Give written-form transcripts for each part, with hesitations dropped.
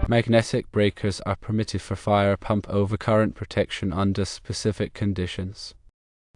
Magnetic breakers are permitted for fire pump overcurrent protection under specific conditions.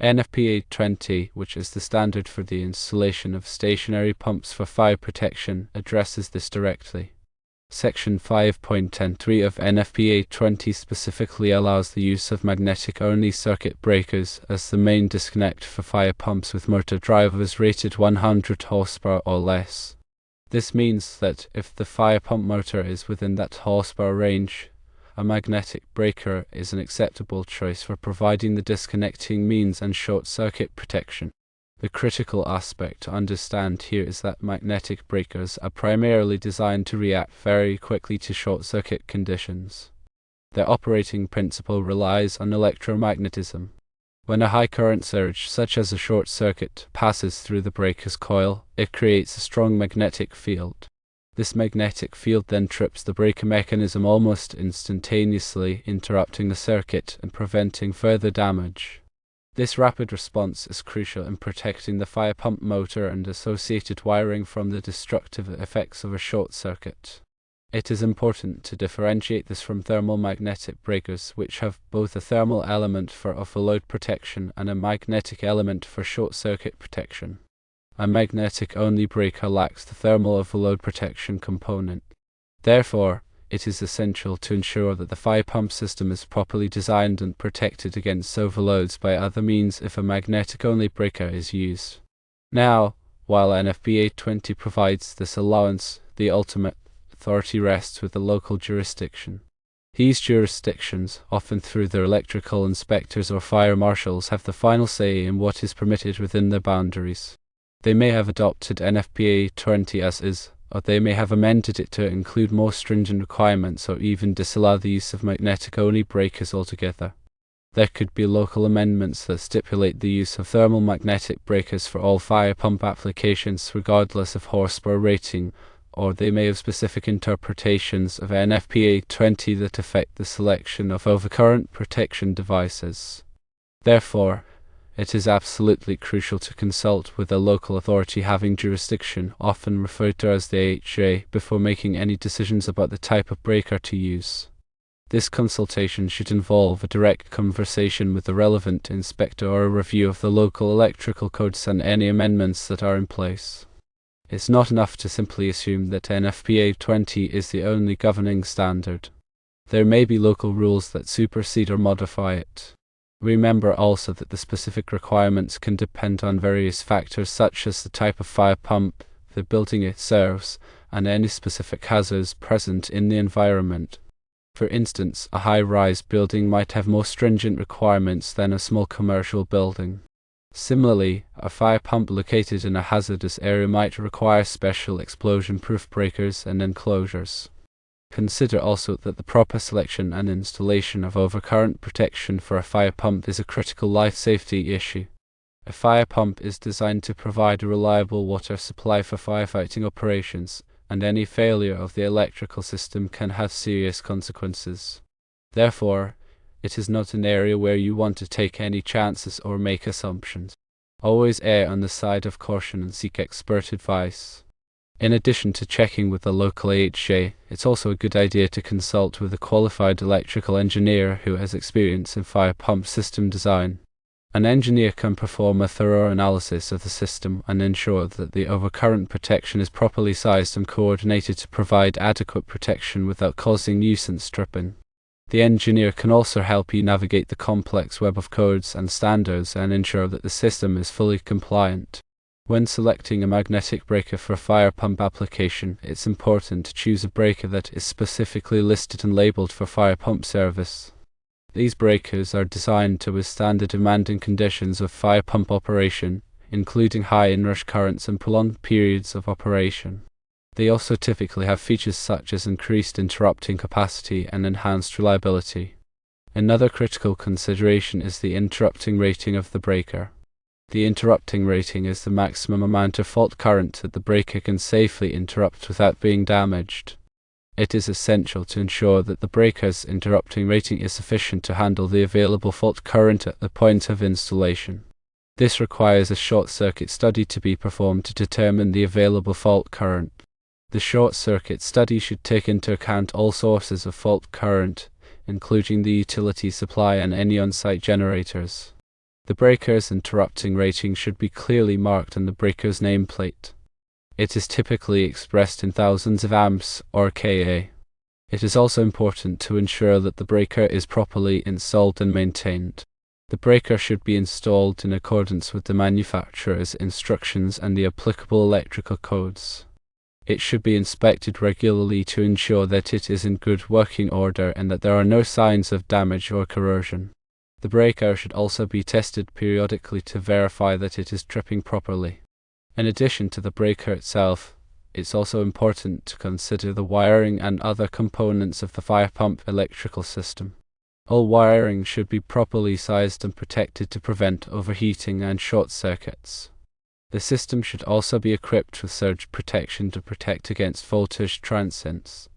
NFPA 20, which is the standard for the installation of stationary pumps for fire protection, addresses this directly. Section 5.10.3 of NFPA 20 specifically allows the use of magnetic-only circuit breakers as the main disconnect for fire pumps with motor drivers rated 100 horsepower or less. This means that if the fire pump motor is within that horsepower range, a magnetic breaker is an acceptable choice for providing the disconnecting means and short-circuit protection. The critical aspect to understand here is that magnetic breakers are primarily designed to react very quickly to short-circuit conditions. Their operating principle relies on electromagnetism. When a high current surge, such as a short circuit, passes through the breaker's coil, it creates a strong magnetic field. This magnetic field then trips the breaker mechanism almost instantaneously, interrupting the circuit and preventing further damage. This rapid response is crucial in protecting the fire pump motor and associated wiring from the destructive effects of a short circuit. It is important to differentiate this from thermal magnetic breakers, which have both a thermal element for overload protection and a magnetic element for short circuit protection. A magnetic-only breaker lacks the thermal overload protection component. Therefore, it is essential to ensure that the fire pump system is properly designed and protected against overloads by other means if a magnetic-only breaker is used. Now, while NFPA 20 provides this allowance, the ultimate authority rests with the local jurisdiction. These jurisdictions, often through their electrical inspectors or fire marshals, have the final say in what is permitted within their boundaries. They may have adopted NFPA 20 as is, or they may have amended it to include more stringent requirements or even disallow the use of magnetic-only breakers altogether. There could be local amendments that stipulate the use of thermal magnetic breakers for all fire pump applications regardless of horsepower rating, or they may have specific interpretations of NFPA 20 that affect the selection of overcurrent protection devices. Therefore, it is absolutely crucial to consult with a local authority having jurisdiction, often referred to as the AHA, before making any decisions about the type of breaker to use. This consultation should involve a direct conversation with the relevant inspector or a review of the local electrical codes and any amendments that are in place. It's not enough to simply assume that NFPA 20 is the only governing standard. There may be local rules that supersede or modify it. Remember also that the specific requirements can depend on various factors such as the type of fire pump, the building it serves, and any specific hazards present in the environment. For instance, a high-rise building might have more stringent requirements than a small commercial building. Similarly, a fire pump located in a hazardous area might require special explosion-proof breakers and enclosures. Consider also that the proper selection and installation of overcurrent protection for a fire pump is a critical life safety issue. A fire pump is designed to provide a reliable water supply for firefighting operations, and any failure of the electrical system can have serious consequences. Therefore, it is not an area where you want to take any chances or make assumptions. Always err on the side of caution and seek expert advice. In addition to checking with the local AHA, it's also a good idea to consult with a qualified electrical engineer who has experience in fire pump system design. An engineer can perform a thorough analysis of the system and ensure that the overcurrent protection is properly sized and coordinated to provide adequate protection without causing nuisance tripping. The engineer can also help you navigate the complex web of codes and standards and ensure that the system is fully compliant. When selecting a magnetic breaker for a fire pump application, it's important to choose a breaker that is specifically listed and labeled for fire pump service. These breakers are designed to withstand the demanding conditions of fire pump operation, including high inrush currents and prolonged periods of operation. They also typically have features such as increased interrupting capacity and enhanced reliability. Another critical consideration is the interrupting rating of the breaker. The interrupting rating is the maximum amount of fault current that the breaker can safely interrupt without being damaged. It is essential to ensure that the breaker's interrupting rating is sufficient to handle the available fault current at the point of installation. This requires a short circuit study to be performed to determine the available fault current. The short circuit study should take into account all sources of fault current, including the utility supply and any on-site generators. The breaker's interrupting rating should be clearly marked on the breaker's nameplate. It is typically expressed in thousands of amps or kA. It is also important to ensure that the breaker is properly installed and maintained. The breaker should be installed in accordance with the manufacturer's instructions and the applicable electrical codes. It should be inspected regularly to ensure that it is in good working order and that there are no signs of damage or corrosion. The breaker should also be tested periodically to verify that it is tripping properly. In addition to the breaker itself, it's also important to consider the wiring and other components of the fire pump electrical system. All wiring should be properly sized and protected to prevent overheating and short circuits. The system should also be equipped with surge protection to protect against voltage transients.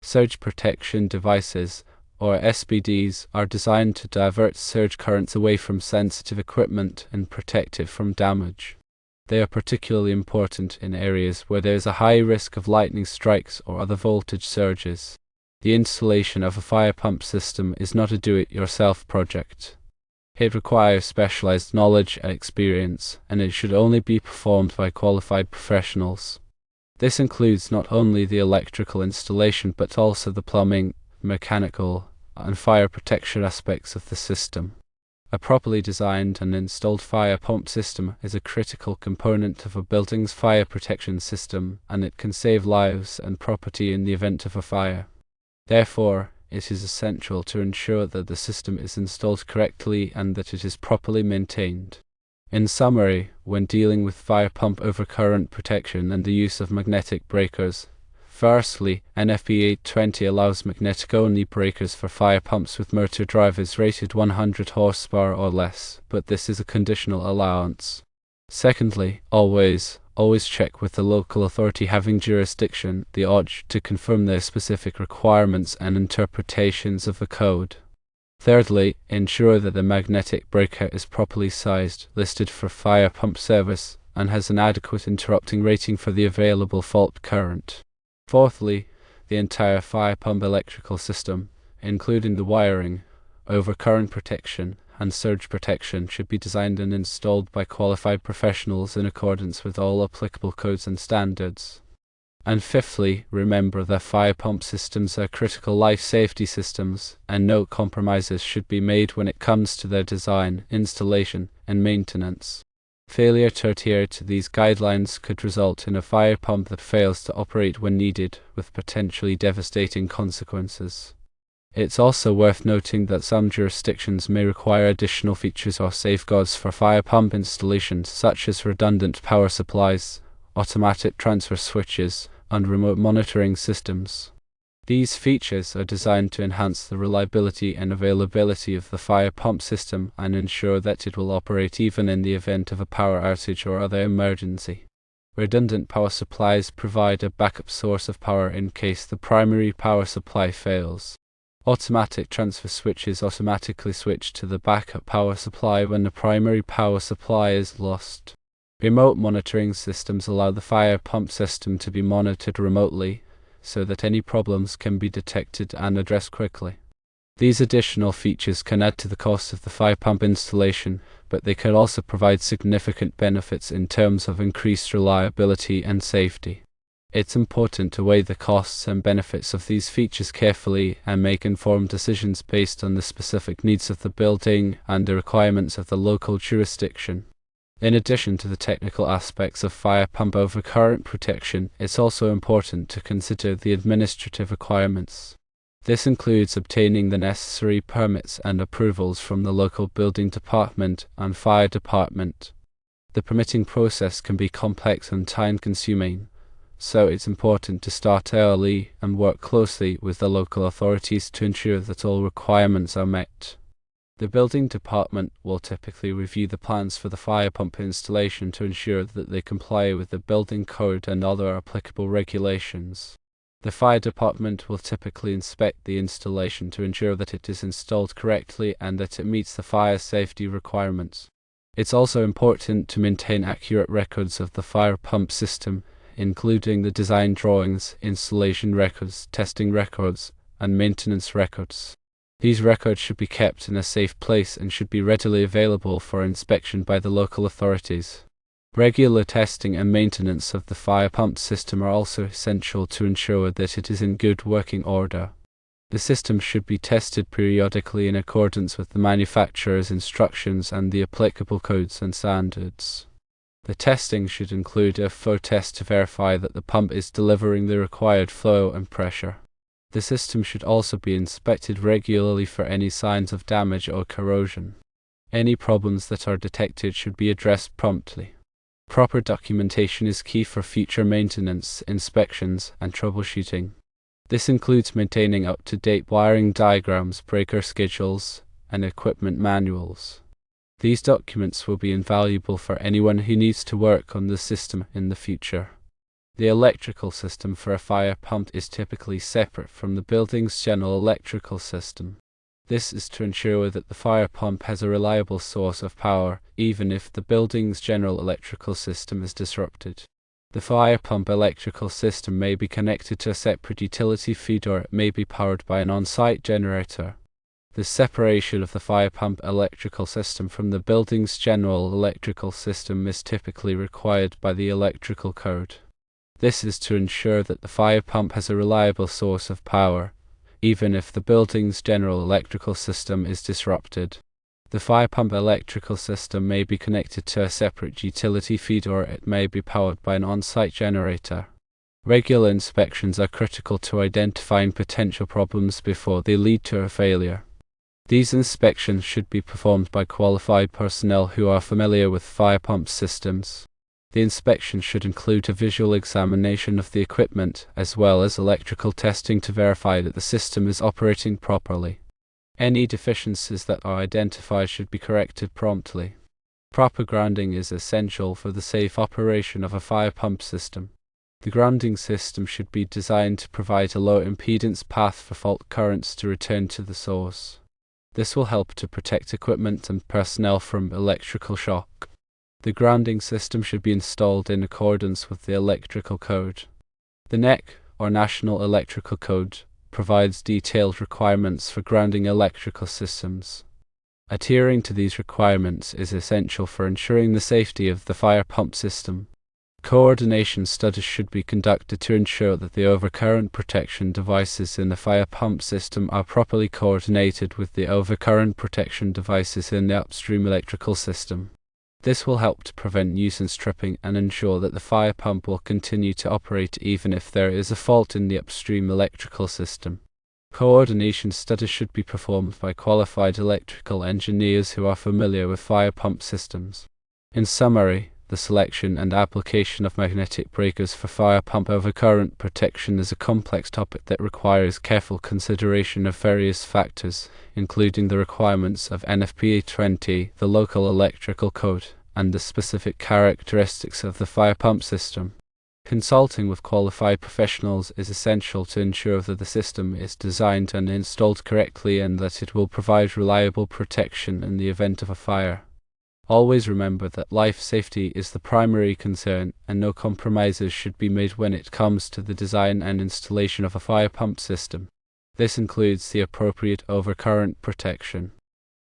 Surge protection devices, or SPDs, are designed to divert surge currents away from sensitive equipment and protect it from damage. They are particularly important in areas where there is a high risk of lightning strikes or other voltage surges. The installation of a fire pump system is not a do-it-yourself project. It requires specialized knowledge and experience, and it should only be performed by qualified professionals. This includes not only the electrical installation but also the plumbing, mechanical, and fire protection aspects of the system. A properly designed and installed fire pump system is a critical component of a building's fire protection system, and it can save lives and property in the event of a fire. Therefore, it is essential to ensure that the system is installed correctly and that it is properly maintained. In summary, when dealing with fire pump overcurrent protection and the use of magnetic breakers, firstly, NFPA 20 allows magnetic-only breakers for fire pumps with motor drivers rated 100 horsepower or less, but this is a conditional allowance. Secondly, always check with the local authority having jurisdiction, the OJ, to confirm their specific requirements and interpretations of the code. Thirdly, ensure that the magnetic breaker is properly sized, listed for fire pump service, and has an adequate interrupting rating for the available fault current. Fourthly, the entire fire pump electrical system, including the wiring, overcurrent protection, and surge protection, should be designed and installed by qualified professionals in accordance with all applicable codes and standards. And fifthly, remember that fire pump systems are critical life safety systems, and no compromises should be made when it comes to their design, installation, and maintenance. Failure to adhere to these guidelines could result in a fire pump that fails to operate when needed, with potentially devastating consequences. It's also worth noting that some jurisdictions may require additional features or safeguards for fire pump installations, such as redundant power supplies, automatic transfer switches, and remote monitoring systems. These features are designed to enhance the reliability and availability of the fire pump system and ensure that it will operate even in the event of a power outage or other emergency. Redundant power supplies provide a backup source of power in case the primary power supply fails. Automatic transfer switches automatically switch to the backup power supply when the primary power supply is lost. Remote monitoring systems allow the fire pump system to be monitored remotely, so that any problems can be detected and addressed quickly. These additional features can add to the cost of the fire pump installation, but they can also provide significant benefits in terms of increased reliability and safety. It's important to weigh the costs and benefits of these features carefully and make informed decisions based on the specific needs of the building and the requirements of the local jurisdiction. In addition to the technical aspects of fire pump overcurrent protection, it's also important to consider the administrative requirements. This includes obtaining the necessary permits and approvals from the local building department and fire department. The permitting process can be complex and time-consuming, so it's important to start early and work closely with the local authorities to ensure that all requirements are met. The building department will typically review the plans for the fire pump installation to ensure that they comply with the building code and other applicable regulations. The fire department will typically inspect the installation to ensure that it is installed correctly and that it meets the fire safety requirements. It's also important to maintain accurate records of the fire pump system, including the design drawings, installation records, testing records, and maintenance records. These records should be kept in a safe place and should be readily available for inspection by the local authorities. Regular testing and maintenance of the fire pump system are also essential to ensure that it is in good working order. The system should be tested periodically in accordance with the manufacturer's instructions and the applicable codes and standards. The testing should include a flow test to verify that the pump is delivering the required flow and pressure. The system should also be inspected regularly for any signs of damage or corrosion. Any problems that are detected should be addressed promptly. Proper documentation is key for future maintenance, inspections, and troubleshooting. This includes maintaining up-to-date wiring diagrams, breaker schedules, and equipment manuals. These documents will be invaluable for anyone who needs to work on the system in the future. The electrical system for a fire pump is typically separate from the building's general electrical system. This is to ensure that the fire pump has a reliable source of power, even if the building's general electrical system is disrupted. The fire pump electrical system may be connected to a separate utility feed, or it may be powered by an on-site generator. The separation of the fire pump electrical system from the building's general electrical system is typically required by the electrical code. This is to ensure that the fire pump has a reliable source of power, even if the building's general electrical system is disrupted. The fire pump electrical system may be connected to a separate utility feed, or it may be powered by an on-site generator. Regular inspections are critical to identifying potential problems before they lead to a failure. These inspections should be performed by qualified personnel who are familiar with fire pump systems. The inspection should include a visual examination of the equipment, as well as electrical testing to verify that the system is operating properly. Any deficiencies that are identified should be corrected promptly. Proper grounding is essential for the safe operation of a fire pump system. The grounding system should be designed to provide a low impedance path for fault currents to return to the source. This will help to protect equipment and personnel from electrical shock. The grounding system should be installed in accordance with the electrical code. The NEC, or National Electrical Code, provides detailed requirements for grounding electrical systems. Adhering to these requirements is essential for ensuring the safety of the fire pump system. Coordination studies should be conducted to ensure that the overcurrent protection devices in the fire pump system are properly coordinated with the overcurrent protection devices in the upstream electrical system. This will help to prevent nuisance tripping and ensure that the fire pump will continue to operate even if there is a fault in the upstream electrical system. Coordination studies should be performed by qualified electrical engineers who are familiar with fire pump systems. In summary, the selection and application of magnetic breakers for fire pump overcurrent protection is a complex topic that requires careful consideration of various factors, including the requirements of NFPA 20, the local electrical code, and the specific characteristics of the fire pump system. Consulting with qualified professionals is essential to ensure that the system is designed and installed correctly and that it will provide reliable protection in the event of a fire. Always remember that life safety is the primary concern, and no compromises should be made when it comes to the design and installation of a fire pump system. This includes the appropriate overcurrent protection.